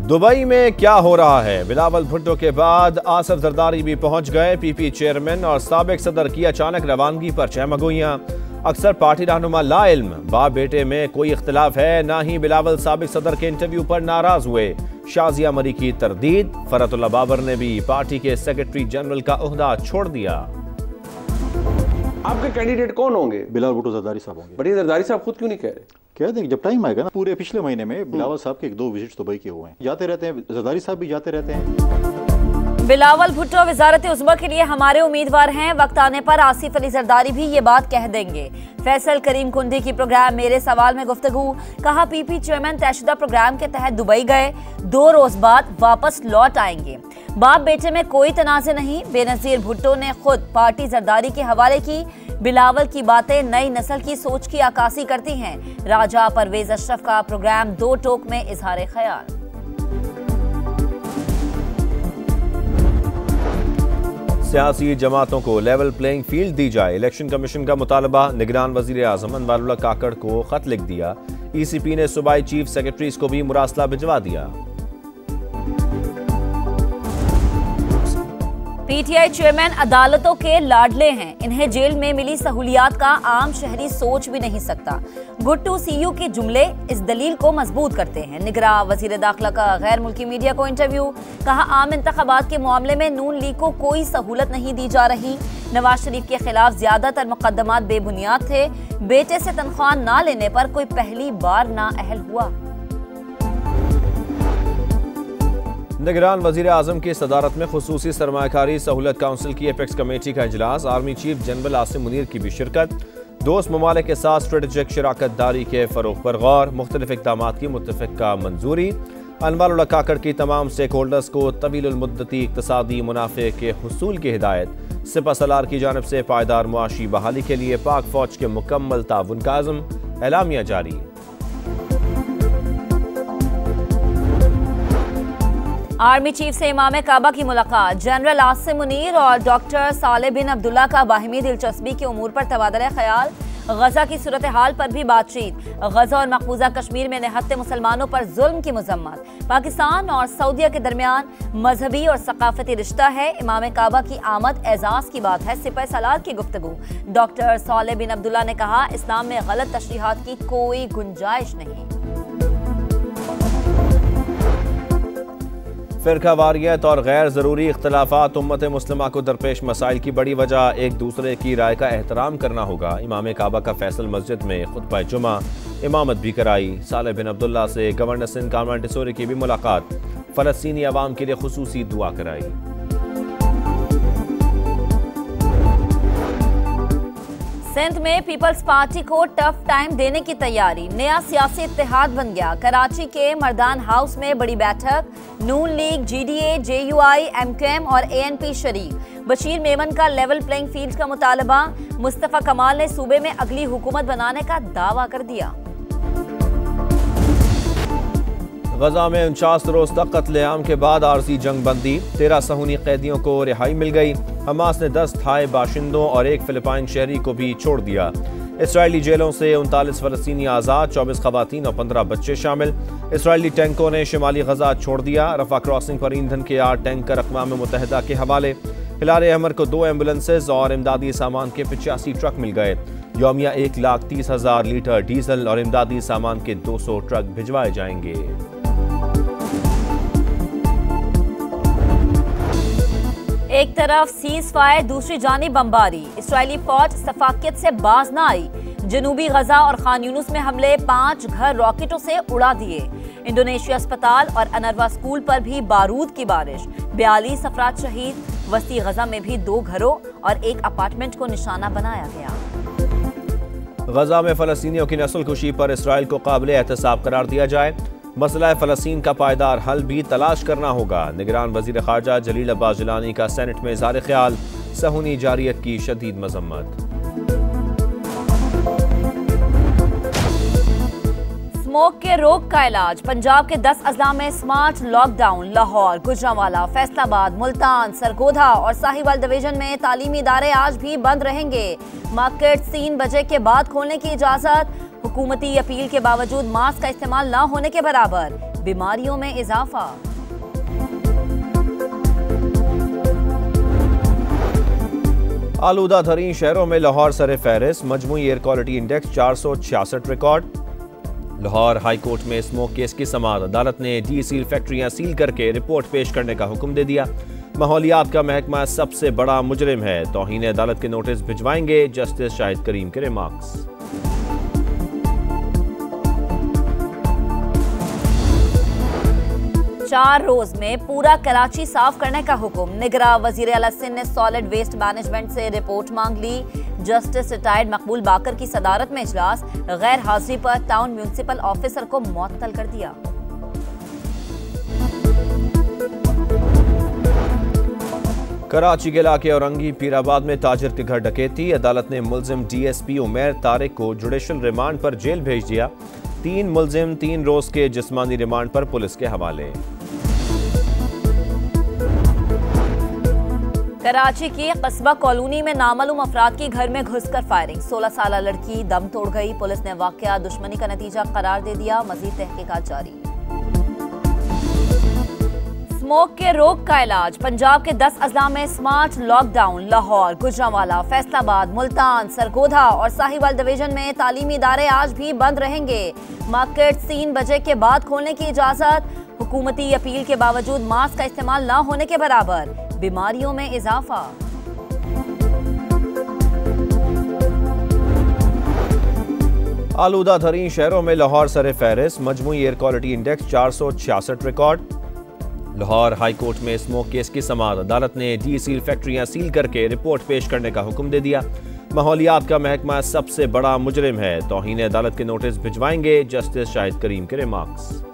Dubai में क्या हो रहा है? बिलावल भुट्टो के बाद आसिफ जरदारी भी पहुंच गए। पीपी चेयरमैन और साबिक सदर की अचानक रवानगी पर चहमगोइयां। अक्सर पार्टी रहनुमा ला इल्म, बाप बेटे में कोई इख्तिलाफ है, ना ही बिलावल साबिक सदर के इंटरव्यू पर नाराज हुए। शाजिया मरी की तरदीद। फरतुल्लाह बाबर ने भी पार्टी के सेक्रेटरी जनरल का ओहदा छोड़ दिया। आपके कैंडिडेट कौन होंगे? बिलावल भुट्टो जरदारी साहब होंगे। बट ये जरदारी साहब खुद क्यों नहीं कह रहे? कह देंगे जब टाइम आएगा ना। पूरे पिछले महीने में बिलावल साहब के 1-2 विजिट दुबई के हुए हैं, जाते रहते हैं। जरदारी साहब भी जाते रहते हैं। बिलावल भुट्टो वजारत उज़्मा के लिए हमारे उम्मीदवार हैं। वक्त आने पर आसिफ अली जरदारी भी ये बात कह देंगे। फैसल करीम कुंडी की प्रोग्राम मेरे सवाल में गुफ्तगू। कहा पीपी चेयरमैन तयशुदा प्रोग्राम के तहत दुबई गए, 2 रोज बाद वापस लौट आएंगे। बाप बेटे में कोई तनाज़े नहीं। बेनज़ीर भुट्टो ने खुद पार्टी जरदारी के हवाले की। बिलावल की बातें नई नस्ल की सोच की अक्कासी करती हैं। राजा परवेज अशरफ का प्रोग्राम 2 टोक में इजहार ख्याल। सियासी जमातों को लेवल प्लेइंग फील्ड दी जाए, इलेक्शन कमीशन का मुतालबा। निगरान वजीर आजम अनवारुल्लाह काकड़ को खत लिख दिया। ECP ने सूबाई चीफ सेक्रेटरीज को भी मुरासला भिजवा दिया। PTI चेयरमैन अदालतों के लाडले हैं, इन्हें जेल में मिली सहूलियात का आम शहरी सोच भी नहीं सकता। गुट्टू CU के जुमले इस दलील को मजबूत करते हैं। निगरां वजीर दाखिला का गैर मुल्की मीडिया को इंटरव्यू। कहा आम इंतखाबात के मामले में नून लीग को कोई सहूलत नहीं दी जा रही। नवाज शरीफ के खिलाफ ज्यादातर मुकदमात बेबुनियाद थे। बेटे से तनख्वाह ना लेने पर कोई पहली बार नाअहल हुआ। निगरान वजीर आजम की सदारत में खुसूसी सरमायाकारी सहूलत काउंसिल की एपेक्स कमेटी का इजलास। Army chief general Asim Munir की भी शिरकत। दोस्त ममालिक के साथ स्ट्रेटेजिक शराकत दारी के फरोग पर गौर। मुख्तलिफ इक़दामात की मुत्तफ़िक़ा मंजूरी। अनवारुल्लाह काकड़ की तमाम स्टेक होल्डर्स को तवील मुद्दती इक़्तिसादी मुनाफे के हुसूल की हिदायत। सिपा सलार की जानिब से पायदार मुआशी बहाली के लिए पाक फौज के मुकम्मल ताउन का अज़्म। एलामिया जारी। आर्मी चीफ से इमाम काबा की मुलाकात। जनरल आसिम मुनीर और डॉक्टर साले बिन अब्दुल्ला का बाहिमी दिलचस्पी के उमूर पर तबादला ख्याल। गजा की सूरत हाल पर भी बातचीत। गजा और मकबूजा कश्मीर में निहत्ते मुसलमानों पर जुल्म की मजम्मत। पाकिस्तान और सऊदीया के दरमियान मजहबी और सकाफती रिश्ता है। इमाम काबा की आमद एजाज की बात है। सिपह सलार की गुफ्तगू। डॉक्टर साले बिन अब्दुल्ला ने कहा इस्लाम में गलत तशरीहात की कोई गुंजाइश नहीं। फ़िरका वारियत और गैर ज़रूरी इख्तलाफात उम्मत मुस्लिमा को दरपेश मसाइल की बड़ी वजह। एक दूसरे की राय का एहतराम करना होगा। इमाम काबा का फैसल मस्जिद में खुतबा जुमा इमामत भी कराई। साले बिन अब्दुल्ला से गवर्नर सिंध कामरान टिसोरी की भी मुलाकात। फ़लस्तीनी अवाम के लिए खुसूसी दुआ कराई। सिंध में पीपल्स पार्टी को टफ टाइम देने की तैयारी। नया सियासी इत्तेहाद बन गया। कराची के मर्दान हाउस में बड़ी बैठक। नून लीग, GDA, JUI, MQM और ANP शरीक। बशीर मेमन का लेवल प्लेइंग फील्ड का मुतालबा। मुस्तफा कमाल ने सूबे में अगली हुकूमत बनाने का दावा कर दिया। गजा में 49 रोज तक कत्लेआम के बाद आरजी जंग बंदी। 13 सहूनी कैदियों को रिहाई मिल गई। हमास ने 10 थाई बाशिंदों और 1 फिलिपाइन शहरी को भी छोड़ दिया। इसराइली जेलों से 39 फलस्तीनी आज़ाद, 24 खवातीन और 15 बच्चे शामिल। इसराइली टैंकों ने शिमाली गजा छोड़ दिया। रफा क्रॉसिंग पर ईंधन के 8 टैंकर अक़वाम मुत्तहिदा के हवाले। हिलाल अहमर को 2 एम्बुलेंसेज और इमदादी सामान के 85 ट्रक मिल गए। यौमिया 1,30,000 लीटर डीजल और इमदादी सामान के 200 ट्रक भिजवाए जाएंगे। एक तरफ सीज फायर, दूसरी जानिब बमबारी। इसराइली फौज सफाकियत से बाज न आई। जनूबी गजा और खान यूनुस में हमले, 5 घर रॉकेटों से उड़ा दिए। इंडोनेशिया अस्पताल और अनरवा स्कूल पर भी बारूद की बारिश। 42 अफराद शहीद। वस्ती गजा में भी 2 घरों और 1 अपार्टमेंट को निशाना बनाया गया। गजा में फलस्तीनियों की नस्लकुशी पर इसराइल को काबिल एहतसाब करार दिया जाए। मसला फ़लस्तीन का पायदार हल भी तलाश करना होगा। निगरान वज़ीर ख़ारजा जलील अब्बास जिलानी का सेनेट में इज़हार ख्याल। सहूनी जारियत की शदीद मजम्मत। स्मोक के रोग का इलाज। पंजाब के 10 अजला में स्मार्ट लॉकडाउन। लाहौर, गुजरांवाला, फैसलाबाद, मुल्तान, सरगोधा और साहिवाल डिवीजन में तालीमी इदारे आज भी बंद रहेंगे। मार्केट 3 बजे के बाद खोलने की इजाजत। हुकूमती अपील के बावजूद मास्क का इस्तेमाल न होने के बराबर। बीमारियों में इजाफा। आलूदा तरीन शहरों में लाहौर सरे फहरिस्त, मजमूई air quality index 466 record. Lahore high court में स्मोक केस की समाअत, अदालत ने डी सील फैक्ट्रियां सील करके रिपोर्ट पेश करने का हुक्म दे दिया। माहौलियात का महकमा सबसे बड़ा मुजरिम है, तौहीन अदालत के नोटिस भिजवाएंगे, जस्टिस शाहिद करीम के रिमार्क्स। चार रोज में पूरा कराची साफ करने का हुक्म। निगरा वजीर आला सिंध ने सॉलिड वेस्ट मैनेजमेंट से रिपोर्ट मांग ली। जस्टिस रिटायर्ड मकबूल बाकर की सदारत में इजलास, गैर हाजिरी पर टाउन म्यूनिसिपल ऑफिसर को मुअत्तल कर दिया। कराची के इलाके औरंगी पीराबाद में ताजिर के घर डकैती, अदालत ने मुलजिम DSP उमैर तारिक को जुडिशल रिमांड पर जेल भेज दिया। 3 मुलजिम 3 रोज के जिस्मानी रिमांड पर पुलिस के हवाले। कराची की कस्बा कॉलोनी में नामालूम अफराद की घर में घुसकर फायरिंग, 16 साल लड़की दम तोड़ गई। पुलिस ने वाकया दुश्मनी का नतीजा करार दे दिया, मजीद तहकीकात जारी। स्मोक के रोग का इलाज, पंजाब के 10 अजला में स्मार्ट लॉकडाउन। लाहौर, गुजरांवाला, फैसलाबाद, मुल्तान, सरगोधा और साहिवाल डिवीजन में तालीमी इदारे आज भी बंद रहेंगे। मार्केट 3 बजे के बाद खोलने की इजाजत, हुकूमती अपील के बावजूद मास्क का इस्तेमाल न होने के बराबर। बीमारियों में इजाफा। आलूदा तरीन शहरों में लाहौर सरे फहरिस्त, मजमूई air quality index 466 record. Lahore high court में स्मोक केस की समाअत, अदालत ने डी सील फैक्ट्रियां सील करके रिपोर्ट पेश करने का हुक्म दे दिया। माहौलियात का महकमा सबसे बड़ा मुजरिम है, तौहीन अदालत के नोटिस भिजवाएंगे, जस्टिस शाहिद करीम के रिमार्क्स।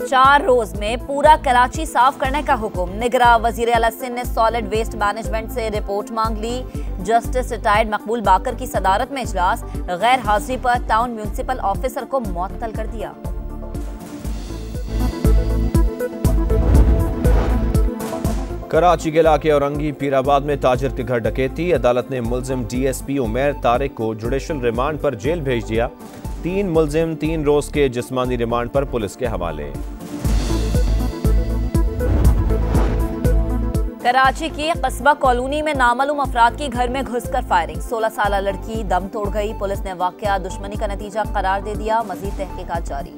चार रोज में पूरा कराची साफ करने का हुक्म। निगरा वजीर आला सिंध ने सॉलिड वेस्ट मैनेजमेंट से रिपोर्ट मांग ली। जस्टिस रिटायर्ड मकबूल बाकर की सदारत में इजलास, गैर हाजिरी पर टाउन म्यूनिसिपल ऑफिसर को मुअत्तल कर दिया। कराची के इलाके औरंगी पीराबाद में ताजिर के घर डकैती, अदालत ने मुलजिम DSP उमैर तारिक को जुडिशल रिमांड पर जेल भेज दिया। 3 मुलजिम 3 रोज के जिस्मानी रिमांड पर पुलिस के हवाले। कराची की कस्बा कॉलोनी में नामालूम अफराद की घर में घुसकर फायरिंग, 16 साल लड़की दम तोड़ गई। पुलिस ने वाकया दुश्मनी का नतीजा करार दे दिया, मजीद तहकीकात जारी।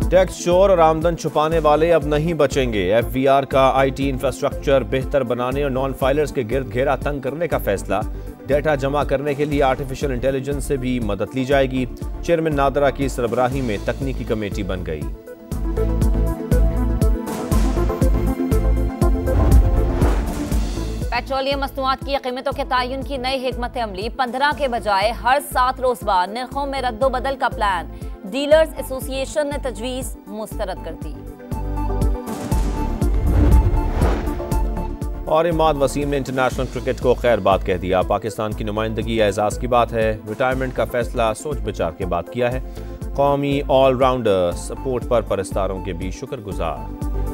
टैक्स चोर और आमदन छुपाने वाले अब नहीं बचेंगे। FVR का IT इंफ्रास्ट्रक्चर बेहतर बनाने और नॉन फाइलर्स के गिर्द घेरा तंग करने का फैसला। डेटा जमा करने के लिए आर्टिफिशियल इंटेलिजेंस से भी मदद ली जाएगी। चेयरमैन नादरा की सरबराही में तकनीकी कमेटी बन गई। पेट्रोलियम मसनूआत की कीमतों के तयन की नई हिकमत अमली, 15 के बजाय हर 7 रोज बाद निर्खों में रद्दोबदल का प्लान। डीलर्स एसोसिएशन ने तजवीज मुस्तरद कर दी। और इमाद वसीम ने इंटरनेशनल क्रिकेट को खैर बात कह दिया। पाकिस्तान की नुमाइंदगी एजाज की बात है, रिटायरमेंट का फैसला सोच विचार के बाद किया है। कौमी ऑलराउंडर सपोर्ट पर परस्तारों के भी शुक्रगुजार।